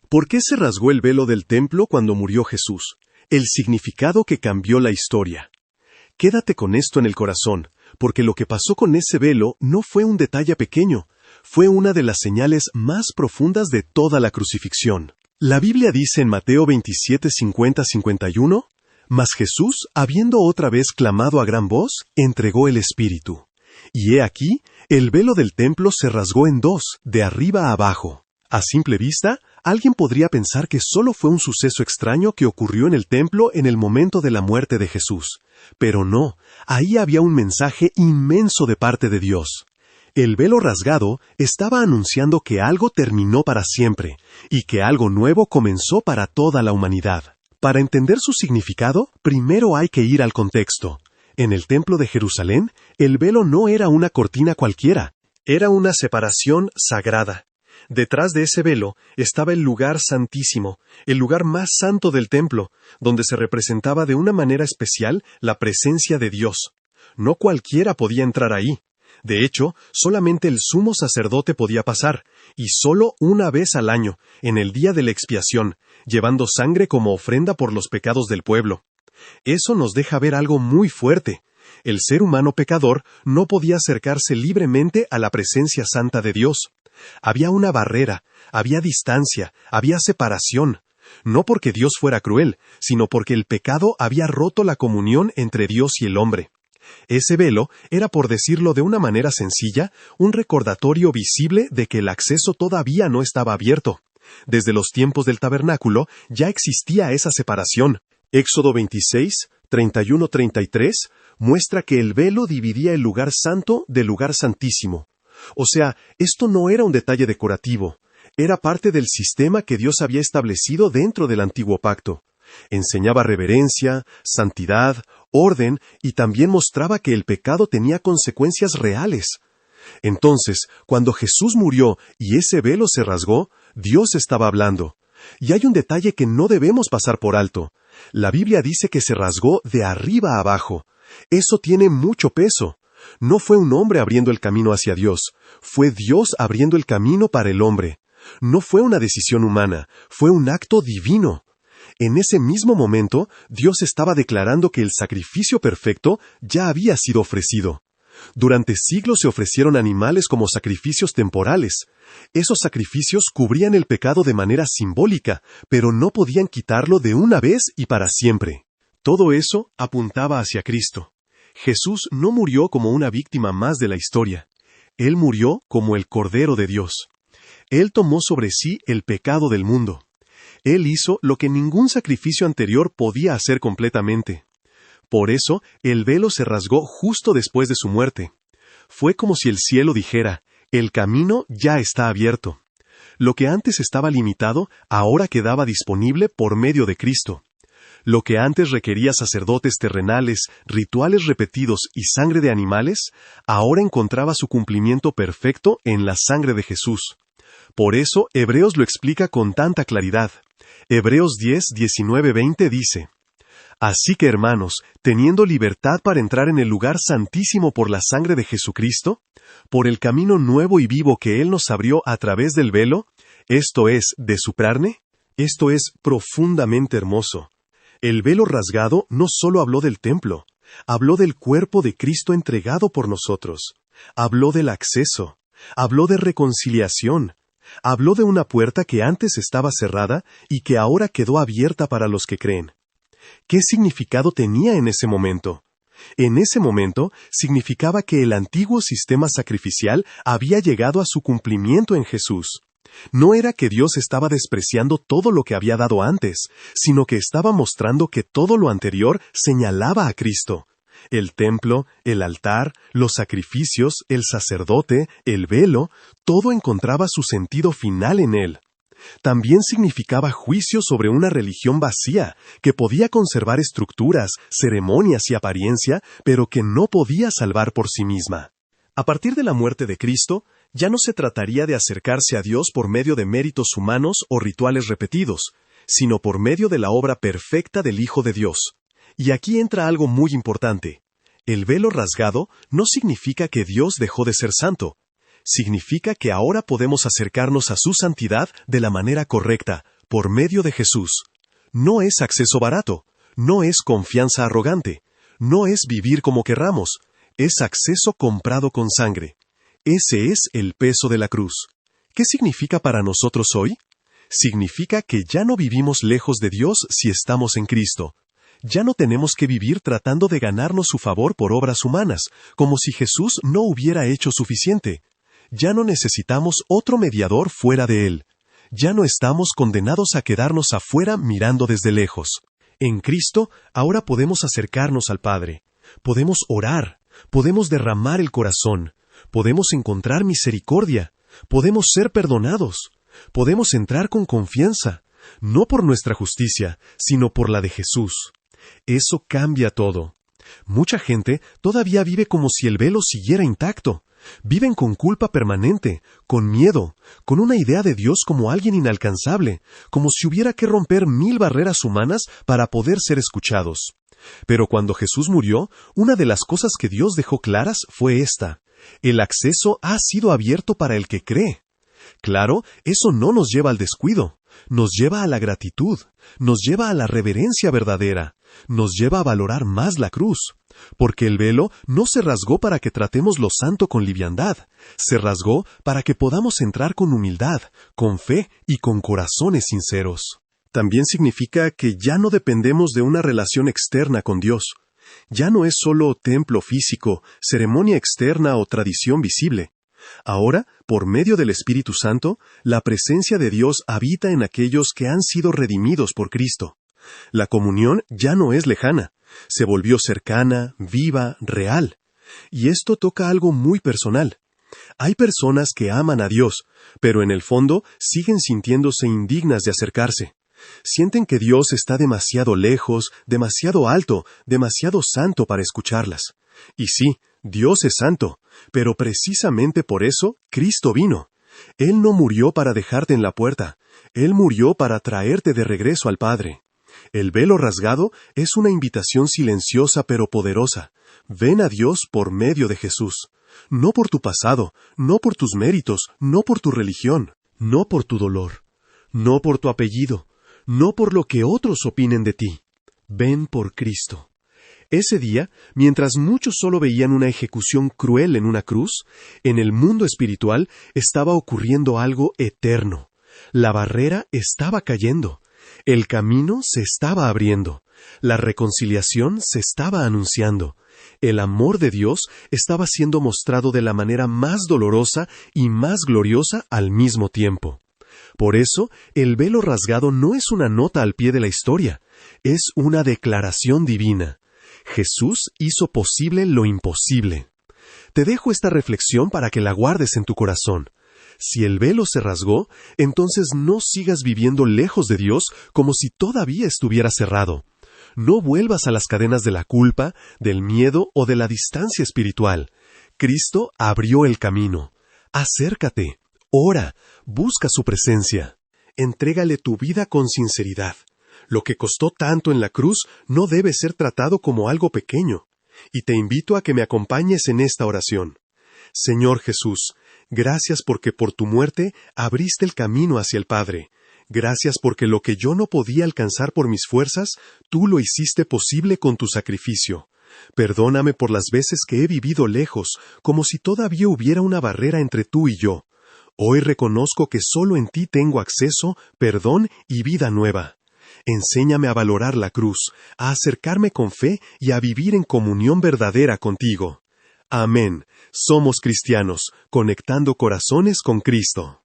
¿Por qué se rasgó el velo del templo cuando murió Jesús? El significado que cambió la historia. Quédate con esto en el corazón, porque lo que pasó con ese velo no fue un detalle pequeño, fue una de las señales más profundas de toda la crucifixión. La Biblia dice en Mateo 27, 50-51, «Mas Jesús, habiendo otra vez clamado a gran voz, entregó el Espíritu. Y he aquí, el velo del templo se rasgó en dos, de arriba a abajo». A simple vista, alguien podría pensar que solo fue un suceso extraño que ocurrió en el templo en el momento de la muerte de Jesús. Pero no, ahí había un mensaje inmenso de parte de Dios. El velo rasgado estaba anunciando que algo terminó para siempre, y que algo nuevo comenzó para toda la humanidad. Para entender su significado, primero hay que ir al contexto. En el templo de Jerusalén, el velo no era una cortina cualquiera, era una separación sagrada. Detrás de ese velo estaba el lugar santísimo, el lugar más santo del templo, donde se representaba de una manera especial la presencia de Dios. No cualquiera podía entrar ahí. De hecho, solamente el sumo sacerdote podía pasar, y solo una vez al año, en el día de la expiación, llevando sangre como ofrenda por los pecados del pueblo. Eso nos deja ver algo muy fuerte. El ser humano pecador no podía acercarse libremente a la presencia santa de Dios. Había una barrera, había distancia, había separación. No porque Dios fuera cruel, sino porque el pecado había roto la comunión entre Dios y el hombre. Ese velo era, por decirlo de una manera sencilla, un recordatorio visible de que el acceso todavía no estaba abierto. Desde los tiempos del tabernáculo ya existía esa separación. Éxodo 26, 31-33 muestra que el velo dividía el lugar santo del lugar santísimo. O sea, esto no era un detalle decorativo, era parte del sistema que Dios había establecido dentro del antiguo pacto. Enseñaba reverencia, santidad, orden y también mostraba que el pecado tenía consecuencias reales. Entonces, cuando Jesús murió y ese velo se rasgó, Dios estaba hablando. Y hay un detalle que no debemos pasar por alto. La Biblia dice que se rasgó de arriba a abajo. Eso tiene mucho peso. No fue un hombre abriendo el camino hacia Dios, fue Dios abriendo el camino para el hombre. No fue una decisión humana, fue un acto divino. En ese mismo momento, Dios estaba declarando que el sacrificio perfecto ya había sido ofrecido. Durante siglos se ofrecieron animales como sacrificios temporales. Esos sacrificios cubrían el pecado de manera simbólica, pero no podían quitarlo de una vez y para siempre. Todo eso apuntaba hacia Cristo. Jesús no murió como una víctima más de la historia. Él murió como el Cordero de Dios. Él tomó sobre sí el pecado del mundo. Él hizo lo que ningún sacrificio anterior podía hacer completamente. Por eso, el velo se rasgó justo después de su muerte. Fue como si el cielo dijera, el camino ya está abierto. Lo que antes estaba limitado, ahora quedaba disponible por medio de Cristo. Lo que antes requería sacerdotes terrenales, rituales repetidos y sangre de animales, ahora encontraba su cumplimiento perfecto en la sangre de Jesús. Por eso, Hebreos lo explica con tanta claridad. Hebreos 10, 19-20 dice, «Así que, hermanos, teniendo libertad para entrar en el lugar santísimo por la sangre de Jesucristo, por el camino nuevo y vivo que Él nos abrió a través del velo, esto es, de su carne, esto es profundamente hermoso». El velo rasgado no solo habló del templo, habló del cuerpo de Cristo entregado por nosotros, habló del acceso, habló de reconciliación, habló de una puerta que antes estaba cerrada y que ahora quedó abierta para los que creen. ¿Qué significado tenía en ese momento? En ese momento significaba que el antiguo sistema sacrificial había llegado a su cumplimiento en Jesús. No era que Dios estaba despreciando todo lo que había dado antes, sino que estaba mostrando que todo lo anterior señalaba a Cristo. El templo, el altar, los sacrificios, el sacerdote, el velo, todo encontraba su sentido final en él. También significaba juicio sobre una religión vacía, que podía conservar estructuras, ceremonias y apariencia, pero que no podía salvar por sí misma. A partir de la muerte de Cristo, ya no se trataría de acercarse a Dios por medio de méritos humanos o rituales repetidos, sino por medio de la obra perfecta del Hijo de Dios. Y aquí entra algo muy importante. El velo rasgado no significa que Dios dejó de ser santo. Significa que ahora podemos acercarnos a su santidad de la manera correcta, por medio de Jesús. No es acceso barato, no es confianza arrogante, no es vivir como querramos, es acceso comprado con sangre. Ese es el peso de la cruz. ¿Qué significa para nosotros hoy? Significa que ya no vivimos lejos de Dios si estamos en Cristo. Ya no tenemos que vivir tratando de ganarnos su favor por obras humanas, como si Jesús no hubiera hecho suficiente. Ya no necesitamos otro mediador fuera de Él. Ya no estamos condenados a quedarnos afuera mirando desde lejos. En Cristo, ahora podemos acercarnos al Padre. Podemos orar. Podemos derramar el corazón. Podemos encontrar misericordia. Podemos ser perdonados. Podemos entrar con confianza, no por nuestra justicia, sino por la de Jesús. Eso cambia todo. Mucha gente todavía vive como si el velo siguiera intacto. Viven con culpa permanente, con miedo, con una idea de Dios como alguien inalcanzable, como si hubiera que romper 1000 barreras humanas para poder ser escuchados. Pero cuando Jesús murió, una de las cosas que Dios dejó claras fue esta: el acceso ha sido abierto para el que cree. Claro, eso no nos lleva al descuido, nos lleva a la gratitud, nos lleva a la reverencia verdadera, nos lleva a valorar más la cruz, porque el velo no se rasgó para que tratemos lo santo con liviandad, se rasgó para que podamos entrar con humildad, con fe y con corazones sinceros. También significa que ya no dependemos de una relación externa con Dios. Ya no es solo templo físico, ceremonia externa o tradición visible. Ahora, por medio del Espíritu Santo, la presencia de Dios habita en aquellos que han sido redimidos por Cristo. La comunión ya no es lejana, se volvió cercana, viva, real. Y esto toca algo muy personal. Hay personas que aman a Dios, pero en el fondo siguen sintiéndose indignas de acercarse. Sienten que Dios está demasiado lejos, demasiado alto, demasiado santo para escucharlas. Y sí, Dios es santo, pero precisamente por eso Cristo vino. Él no murió para dejarte en la puerta, Él murió para traerte de regreso al Padre. El velo rasgado es una invitación silenciosa pero poderosa. Ven a Dios por medio de Jesús. No por tu pasado, no por tus méritos, no por tu religión, no por tu dolor, no por tu apellido, no por lo que otros opinen de ti. Ven por Cristo. Ese día, mientras muchos solo veían una ejecución cruel en una cruz, en el mundo espiritual estaba ocurriendo algo eterno. La barrera estaba cayendo. El camino se estaba abriendo. La reconciliación se estaba anunciando. El amor de Dios estaba siendo mostrado de la manera más dolorosa y más gloriosa al mismo tiempo. Por eso, el velo rasgado no es una nota al pie de la historia, es una declaración divina. Jesús hizo posible lo imposible. Te dejo esta reflexión para que la guardes en tu corazón. Si el velo se rasgó, entonces no sigas viviendo lejos de Dios como si todavía estuviera cerrado. No vuelvas a las cadenas de la culpa, del miedo o de la distancia espiritual. Cristo abrió el camino. Acércate, ora, busca su presencia. Entrégale tu vida con sinceridad. Lo que costó tanto en la cruz no debe ser tratado como algo pequeño. Y te invito a que me acompañes en esta oración. Señor Jesús, gracias porque por tu muerte abriste el camino hacia el Padre. Gracias porque lo que yo no podía alcanzar por mis fuerzas, tú lo hiciste posible con tu sacrificio. Perdóname por las veces que he vivido lejos, como si todavía hubiera una barrera entre tú y yo. Hoy reconozco que solo en ti tengo acceso, perdón y vida nueva. Enséñame a valorar la cruz, a acercarme con fe y a vivir en comunión verdadera contigo. Amén. Somos cristianos, conectando corazones con Cristo.